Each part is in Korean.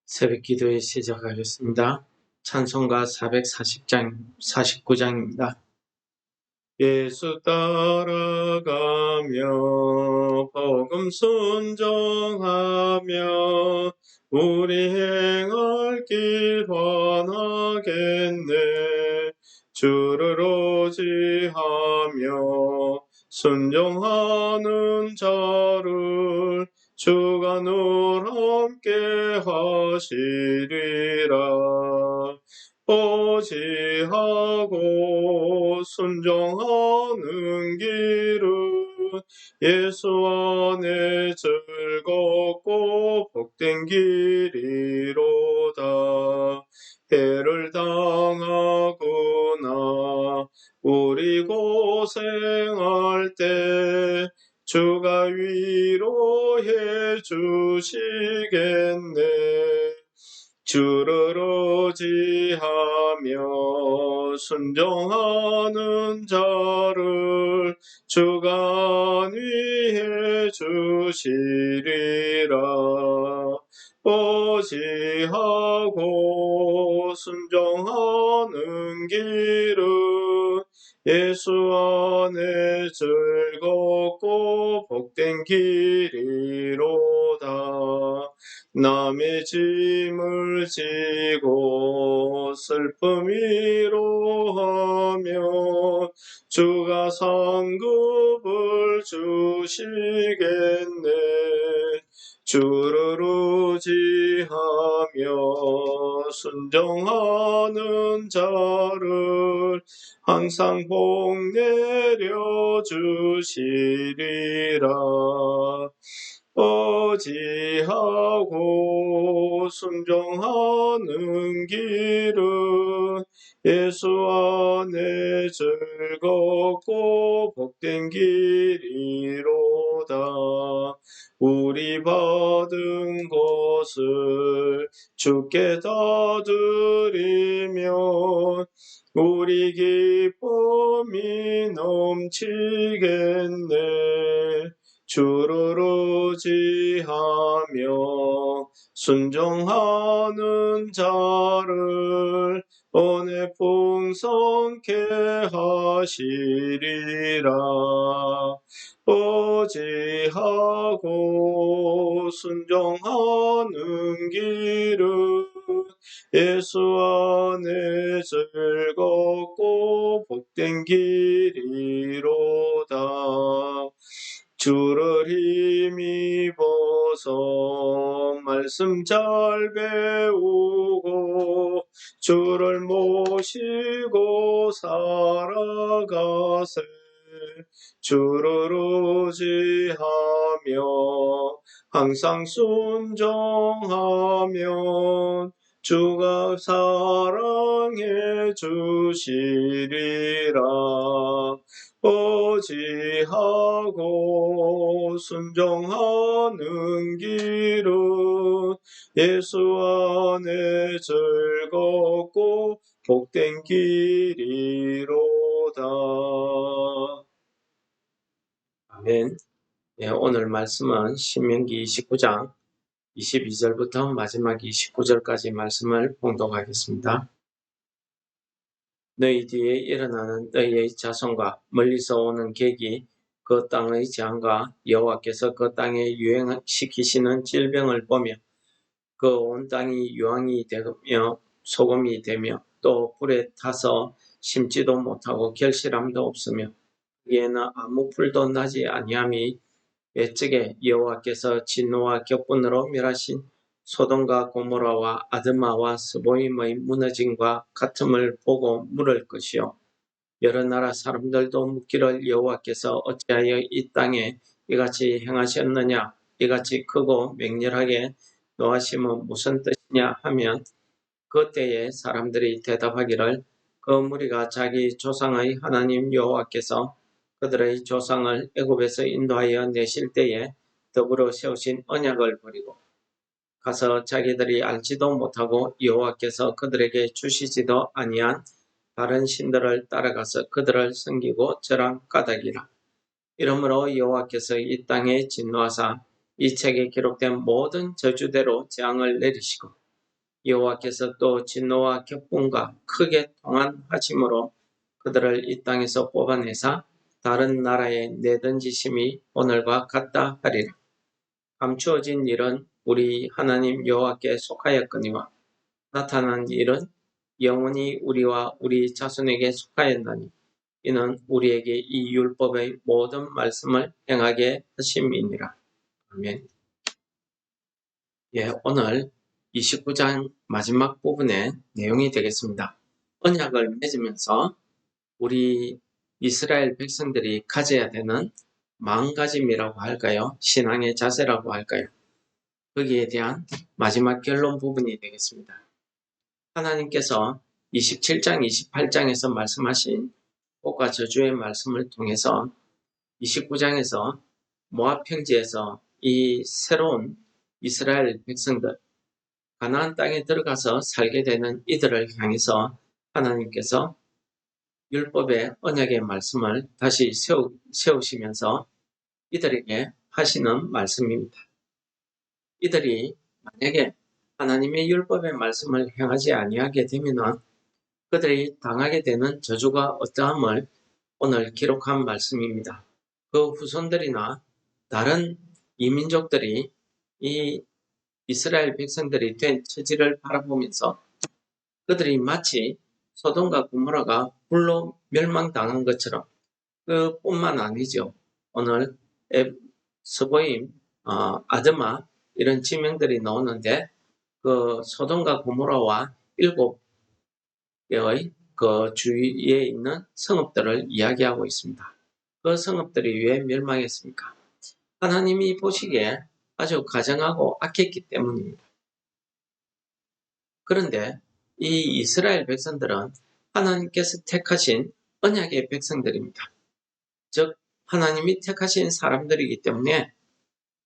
새벽 기도에 시작하겠습니다. 찬송가 449장입니다. 예수 따라가며 복음 순종하며 우리 행할 길 환하겠네. 주를 의지하며 순종하는 자를 주가 늘 함께 하시리라. 의지하고 순종하는 길은 예수 안에 즐겁고 복된 길이로다. 해를 당하거나 우리 고생할 때 주가 위로해 주시겠네. 주를 의지하며 순종하는 자를 주가 안위해 주시리라. 의지하고 순종하는 길은 예수 안에 즐겁고 복된 길이로다. 남의 짐을 지고 슬픔 위로하며 주가 상급을 주시겠네. 주를 의지하며 순종하는 자를 항상 복 내려 주시리라. 의지하고 순종하는 길은 예수 안에 즐겁고 복된 길이로다. 우리 받은 것을 주께 다 드리면 우리 기쁨이 넘치겠네. 주를 의지하며 순종하는 자를 은혜 풍성케 하시리라. 의지하고 순종하는 길은 예수 안에 즐겁고 복된 길이로다. 주를 힘입어서 말씀 잘 배우고 주를 모시고 살아가세. 주를 의지하며 항상 순종하면 주가 사랑해 주시리라. 의지하고 순종하는 길은 예수 안에 즐겁고 복된 길이로다. 아멘. 네, 오늘 말씀은 신명기 29장 22절부터 마지막 29절까지 말씀을 봉독하겠습니다. 너희 뒤에 일어나는 너희의 자손과 멀리서 오는 객이 그 땅의 재앙과 여호와께서 그 땅에 유행시키시는 질병을 보며 그 온 땅이 유황이 되며 소금이 되며 또 불에 타서 심지도 못하고 결실함도 없으며 거기에는 아무 풀도 나지 아니함이 외적에 여호와께서 진노와 격분으로 멸하신 소돔과 고모라와 아드마와 스보임의 무너짐과 같음을 보고 물을 것이요. 여러 나라 사람들도 묻기를 여호와께서 어찌하여 이 땅에 이같이 행하셨느냐, 이같이 크고 맹렬하게 노하심은 무슨 뜻이냐 하면 그때에 사람들이 대답하기를 그 무리가 자기 조상의 하나님 여호와께서 그들의 조상을 애굽에서 인도하여 내실 때에 더불어 세우신 언약을 버리고 가서 자기들이 알지도 못하고 여호와께서 그들에게 주시지도 아니한 다른 신들을 따라가서 그들을 섬기고 절한 까닭이라. 이러므로 여호와께서 이 땅에 진노하사 이 책에 기록된 모든 저주대로 재앙을 내리시고 여호와께서 또 진노와 격분과 크게 통한하심으로 그들을 이 땅에서 뽑아내사 다른 나라에 내던지심이 오늘과 같다 하리라. 감추어진 일은 우리 하나님 여호와께 속하였거니와 나타난 일은 영원히 우리와 우리 자손에게 속하였나니 이는 우리에게 이 율법의 모든 말씀을 행하게 하심이니라. 아멘. 예, 오늘 29장 마지막 부분의 내용이 되겠습니다. 언약을 맺으면서 우리 이스라엘 백성들이 가져야 되는 마음가짐이라고 할까요? 신앙의 자세라고 할까요? 거기에 대한 마지막 결론 부분이 되겠습니다. 하나님께서 27장, 28장에서 말씀하신 복과 저주의 말씀을 통해서 29장에서 모압 평지에서 이 새로운 이스라엘 백성들, 가나안 땅에 들어가서 살게 되는 이들을 향해서 하나님께서 율법의 언약의 말씀을 다시 세우시면서 이들에게 하시는 말씀입니다. 이들이 만약에 하나님의 율법의 말씀을 행하지 아니하게 되면 그들이 당하게 되는 저주가 어떠함을 오늘 기록한 말씀입니다. 그 후손들이나 다른 이민족들이 이 이스라엘 백성들이 된 처지를 바라보면서 그들이 마치 소돔과 고모라가 불로 멸망당한 것처럼 그뿐만 아니죠. 오늘 스보임, 아드마 이런 지명들이 나오는데 그 소돔과 고모라와 7개의 그 주위에 있는 성읍들을 이야기하고 있습니다. 그 성읍들이 왜 멸망했습니까? 하나님이 보시기에 아주 가정하고 악했기 때문입니다. 그런데 이 이스라엘 백성들은 하나님께서 택하신 언약의 백성들입니다. 즉 하나님이 택하신 사람들이기 때문에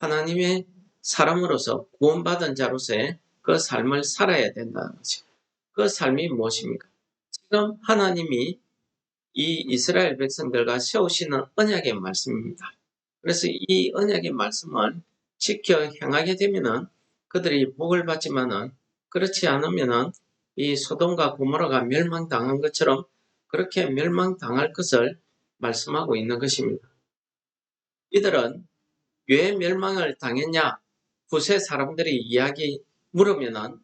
하나님의 사람으로서 구원받은 자로서의 그 삶을 살아야 된다는 거죠. 그 삶이 무엇입니까? 지금 하나님이 이 이스라엘 백성들과 세우시는 언약의 말씀입니다. 그래서 이 언약의 말씀을 지켜 행하게 되면은 그들이 복을 받지만은 그렇지 않으면은 이 소돔과 고모라가 멸망당한 것처럼 그렇게 멸망당할 것을 말씀하고 있는 것입니다. 이들은 왜 멸망을 당했냐? 후세 사람들이 물으면은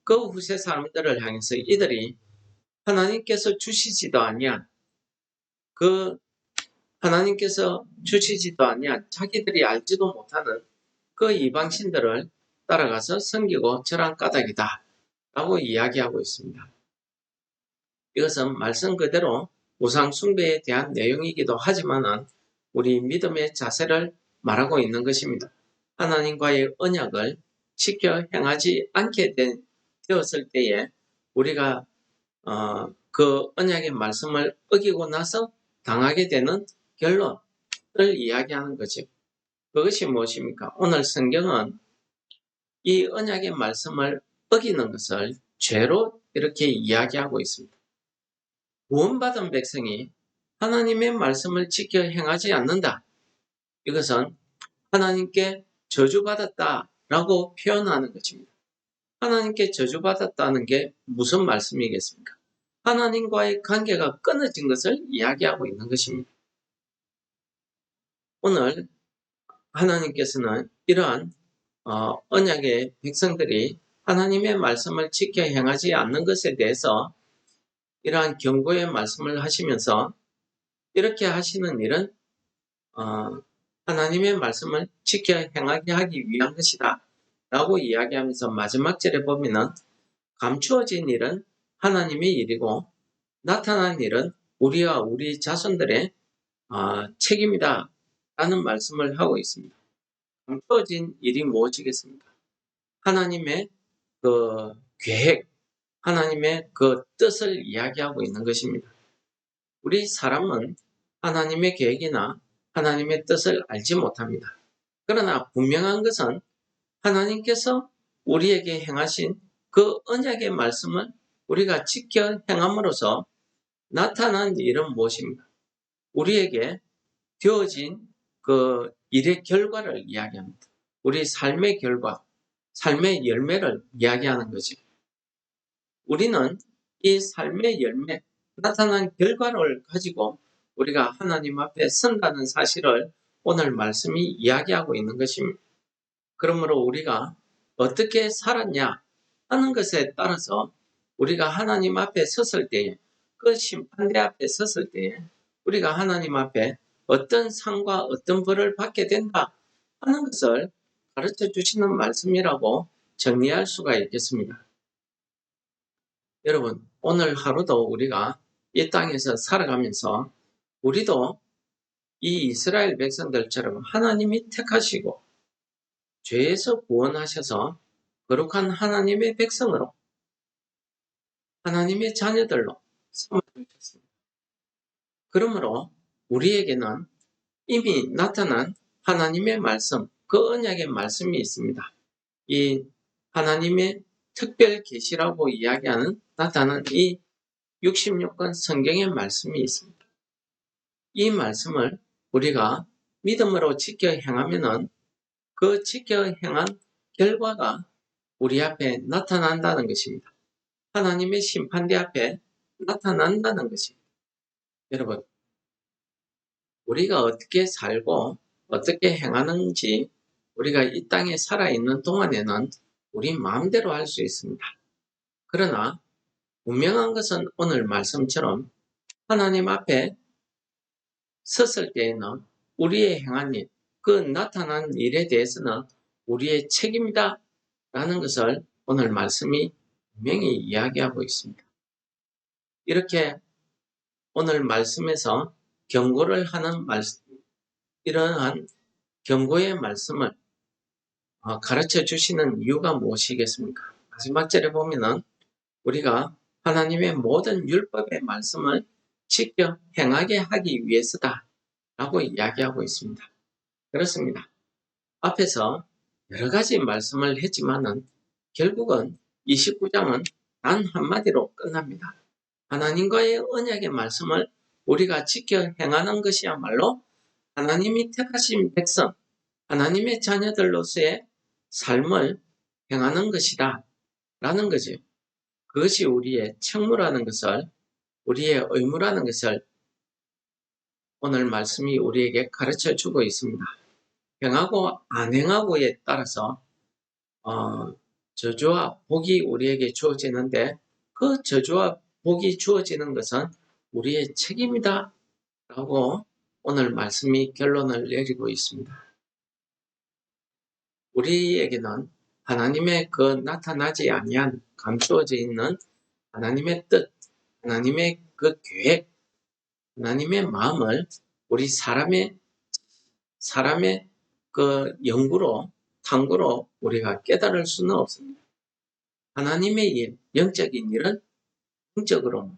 그 후세 사람들을 향해서 이들이 하나님께서 주시지도 아니한 하나님께서 주시지도 아니한 자기들이 알지도 못하는 그 이방신들을 따라가서 섬기고 절한 까닭이다 라고 이야기하고 있습니다. 이것은 말씀 그대로 우상 숭배에 대한 내용이기도 하지만은 우리 믿음의 자세를 말하고 있는 것입니다. 하나님과의 언약을 지켜 행하지 않게 되었을 때에 우리가 그 언약의 말씀을 어기고 나서 당하게 되는 결론을 이야기하는 거죠. 그것이 무엇입니까? 오늘 성경은 이 언약의 말씀을 어기는 것을 죄로 이렇게 이야기하고 있습니다. 구원받은 백성이 하나님의 말씀을 지켜 행하지 않는다. 이것은 하나님께 저주받았다라고 표현하는 것입니다. 하나님께 저주받았다는 게 무슨 말씀이겠습니까? 하나님과의 관계가 끊어진 것을 이야기하고 있는 것입니다. 오늘 하나님께서는 이러한 언약의 백성들이 하나님의 말씀을 지켜 행하지 않는 것에 대해서 이러한 경고의 말씀을 하시면서 이렇게 하시는 일은 하나님의 말씀을 지켜 행하게 하기 위한 것이다 라고 이야기하면서 마지막 절에 보면은 감추어진 일은 하나님의 일이고 나타난 일은 우리와 우리 자손들의 책임이다 라는 말씀을 하고 있습니다. 감추어진 일이 무엇이겠습니까? 하나님의 그 계획, 하나님의 그 뜻을 이야기하고 있는 것입니다. 우리 사람은 하나님의 계획이나 하나님의 뜻을 알지 못합니다. 그러나 분명한 것은 하나님께서 우리에게 행하신 그 언약의 말씀을 우리가 지켜 행함으로써 나타난 일은 무엇입니까? 우리에게 되어진 그 일의 결과를 이야기합니다. 우리 삶의 결과, 삶의 열매를 이야기하는 거죠. 우리는 이 삶의 열매, 나타난 결과를 가지고 우리가 하나님 앞에 선다는 사실을 오늘 말씀이 이야기하고 있는 것입니다. 그러므로 우리가 어떻게 살았냐 하는 것에 따라서 우리가 하나님 앞에 섰을 때에, 그 심판대 앞에 섰을 때에 우리가 하나님 앞에 어떤 상과 어떤 벌을 받게 된다 하는 것을 가르쳐 주시는 말씀이라고 정리할 수가 있겠습니다. 여러분, 오늘 하루도 우리가 이 땅에서 살아가면서 우리도 이 이스라엘 백성들처럼 하나님이 택하시고 죄에서 구원하셔서 거룩한 하나님의 백성으로, 하나님의 자녀들로 삼아주셨습니다. 그러므로 우리에게는 이미 나타난 하나님의 말씀, 그 언약의 말씀이 있습니다. 이 하나님의 특별 계시라고 이야기하는 나타난 이 66권 성경의 말씀이 있습니다. 이 말씀을 우리가 믿음으로 지켜 행하면은 그 지켜 행한 결과가 우리 앞에 나타난다는 것입니다. 하나님의 심판대 앞에 나타난다는 것입니다. 여러분, 우리가 어떻게 살고 어떻게 행하는지 우리가 이 땅에 살아있는 동안에는 우리 마음대로 할 수 있습니다. 그러나 분명한 것은 오늘 말씀처럼 하나님 앞에 섰을 때에는 우리의 행한 일, 그 나타난 일에 대해서는 우리의 책임이다 라는 것을 오늘 말씀이 분명히 이야기하고 있습니다. 이렇게 오늘 말씀에서 경고를 하는 이러한 경고의 말씀을 가르쳐 주시는 이유가 무엇이겠습니까? 마지막 절에 보면은 우리가 하나님의 모든 율법의 말씀을 지켜 행하게 하기 위해서다 라고 이야기하고 있습니다. 그렇습니다. 앞에서 여러 가지 말씀을 했지만은 결국은 29장은 단 한마디로 끝납니다. 하나님과의 언약의 말씀을 우리가 지켜 행하는 것이야말로 하나님이 택하신 백성, 하나님의 자녀들로서의 삶을 행하는 것이다 라는 거죠. 그것이 우리의 책무라는 것을, 우리의 의무라는 것을 오늘 말씀이 우리에게 가르쳐 주고 있습니다. 행하고 안 행하고에 따라서 저주와 복이 우리에게 주어지는데, 그 저주와 복이 주어지는 것은 우리의 책임이다 라고 오늘 말씀이 결론을 내리고 있습니다. 우리에게는 하나님의 그 나타나지 아니한 감추어져 있는 하나님의 뜻, 하나님의 그 계획, 하나님의 마음을 우리 사람의 그 연구로, 탐구로 우리가 깨달을 수는 없습니다. 하나님의 일, 영적인 일은 영적으로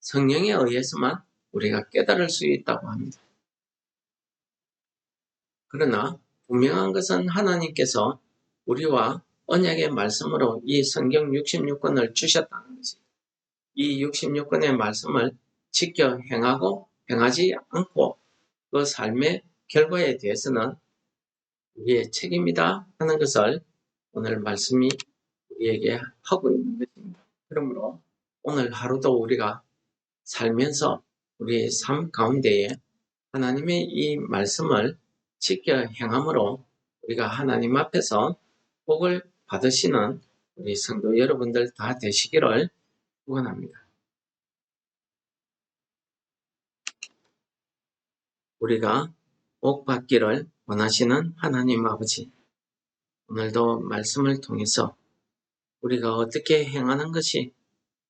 성령에 의해서만 우리가 깨달을 수 있다고 합니다. 그러나 분명한 것은 하나님께서 우리와 언약의 말씀으로 이 성경 66권을 주셨다는 것입니다. 이 66권의 말씀을 지켜 행하고 행하지 않고 그 삶의 결과에 대해서는 우리의 책임이다 하는 것을 오늘 말씀이 우리에게 하고 있는 것입니다. 그러므로 오늘 하루도 우리가 살면서 우리의 삶 가운데에 하나님의 이 말씀을 지켜 행함으로 우리가 하나님 앞에서 복을 받으시는 우리 성도 여러분들 다 되시기를 축원합니다. 우리가 복 받기를 원하시는 하나님 아버지, 오늘도 말씀을 통해서 우리가 어떻게 행하는 것이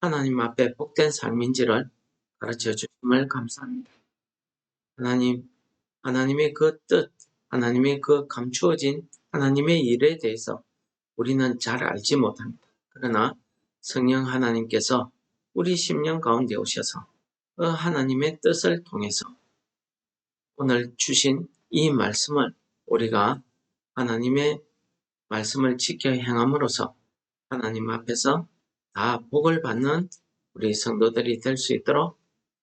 하나님 앞에 복된 삶인지를 가르쳐 주심을 감사합니다. 하나님의 그 뜻, 하나님의 그 감추어진 하나님의 일에 대해서 우리는 잘 알지 못합니다. 그러나 성령 하나님께서 우리 심령 가운데 오셔서 그 하나님의 뜻을 통해서 오늘 주신 이 말씀을 우리가 하나님의 말씀을 지켜 행함으로써 하나님 앞에서 다 복을 받는 우리 성도들이 될 수 있도록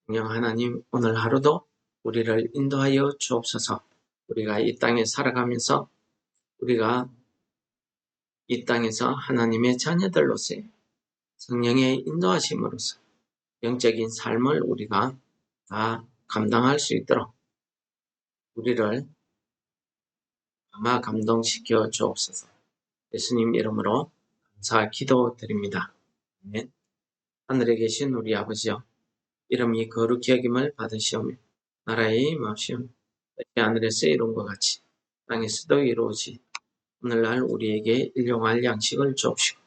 성령 하나님 오늘 하루도 우리를 인도하여 주옵소서. 우리가 이 땅에 살아가면서 우리가 이 땅에서 하나님의 자녀들로서의 성령의 인도하심으로써 영적인 삶을 우리가 다 감당할 수 있도록 우리를 아마 감동시켜 주옵소서. 예수님 이름으로 감사 기도드립니다. 아멘. 하늘에 계신 우리 아버지여, 이름이 거룩히 여김을 받으시오며 나라의 임하시오며 뜻이 하늘에서 이룬 것 같이 땅에서도 이루어지. 오늘날 우리에게 일용할 양식을 주옵시고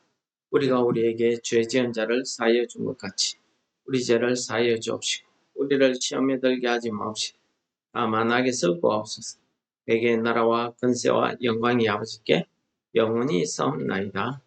우리가 우리에게 죄 지은 자를 사하여 준 것 같이 우리 죄를 사하여 주옵시고 우리를 시험에 들게 하지 마옵시고 다만 악에서 구하옵소서. 백의 나라와 권세와 영광이 아버지께 영원히 있사옵나이다.